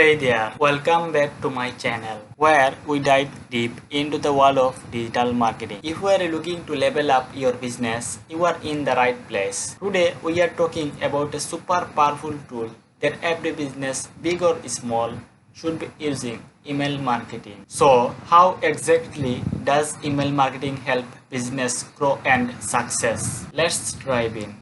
Hey there, welcome back to my channel where we dive deep into the world of digital marketing. If you are looking to level up your business, you are in the right place. Today we are talking about a super powerful tool that every business, big or small, should be using: email marketing. So, how exactly does email marketing help business grow and success? Let's dive in.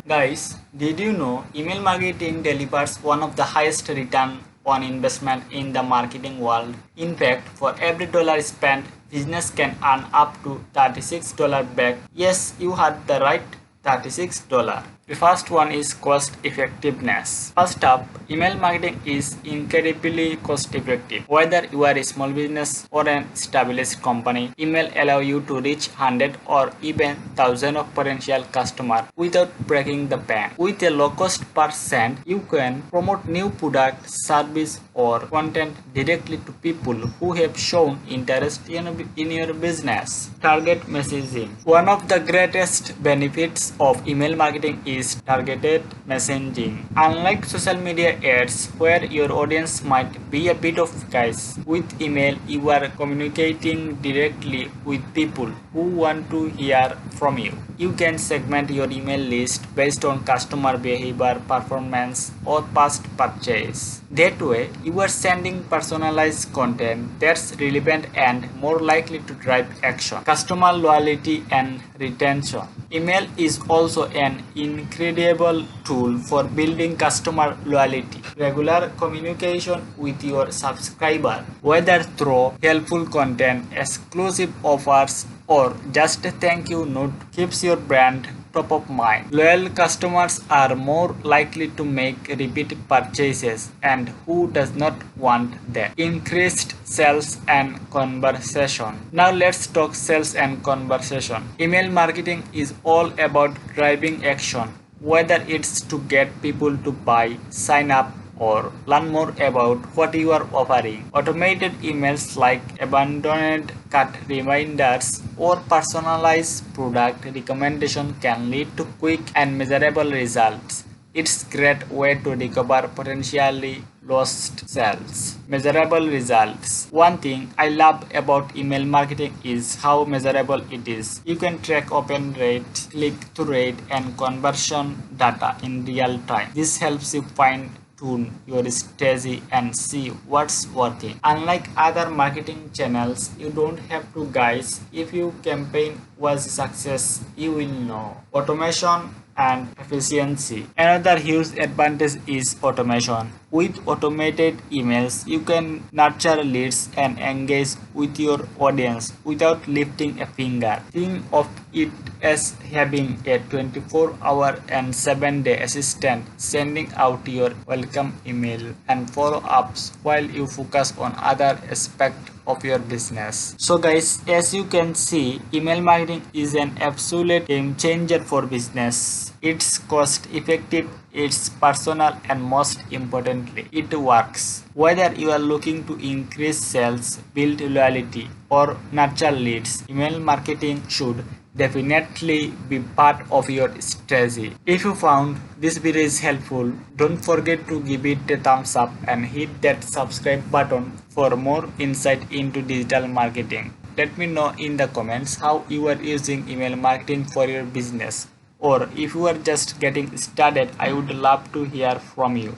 Guys, did you know email marketing delivers one of the highest return on investment in the marketing world? In fact, for every dollar spent, business can earn up to $36 back. Yes, you had the right, $36. The first one is cost effectiveness. First up, email marketing is incredibly cost effective. Whether you are a small business or an established company, email allow you to reach hundred or even thousands of potential customers without breaking the bank. With a low cost per cent, you can promote new product, service or content directly to people who have shown interest in your business. Target messaging. One of the greatest benefits of email marketing is targeted messaging. Unlike social media ads where your audience might be a bit of guys, with email you are communicating directly with people who want to hear from you. You can segment your email list based on customer behavior, performance or past purchase. That way you are sending personalized content that's relevant and more likely to drive action, customer loyalty and retention. Email is also an incredible tool for building customer loyalty. Regular communication with your subscriber, whether through helpful content, exclusive offers, or just a thank you note, keeps your brand top of mind. Loyal customers are more likely to make repeat purchases, and who does not want that? Increased sales and conversation. Now let's talk sales and conversation. Email marketing is all about driving action, whether it's to get people to buy, sign up, or learn more about what you are offering. Automated emails like abandoned cart reminders or personalized product recommendation can lead to quick and measurable results. It's a great way to recover potentially lost sales. Measurable results. One thing I love about email marketing is how measurable it is. You can track open rate, click-through rate, and conversion data in real time. This helps you fine tune your strategy and see what's working. Unlike other marketing channels, you don't have to guess if your campaign was a success. You will know. Automation and efficiency. Another huge advantage is automation. With automated emails, you can nurture leads and engage with your audience without lifting a finger. Think of it as having a 24-hour and 7-day assistant sending out your welcome email and follow-ups while you focus on other aspects of your business. So guys, as you can see, email marketing is an absolute game changer for business. It's cost effective, it's personal, and most importantly, it works. Whether you are looking to increase sales, build loyalty, or nurture leads, email marketing should definitely be part of your strategy. If you found this video is helpful, don't forget to give it a thumbs up and hit that subscribe button for more insight into digital marketing. Let me know in the comments how you are using email marketing for your business, or if you are just getting started. I would love to hear from you.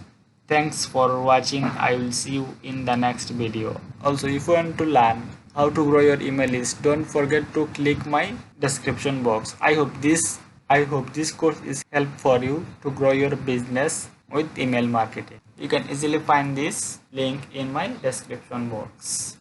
Thanks for watching. I will see you in the next video. Also, if you want to learn how to grow your email list, don't forget to click my description box. I hope this course is help for you to grow your business with email marketing. You can easily find this link in my description box.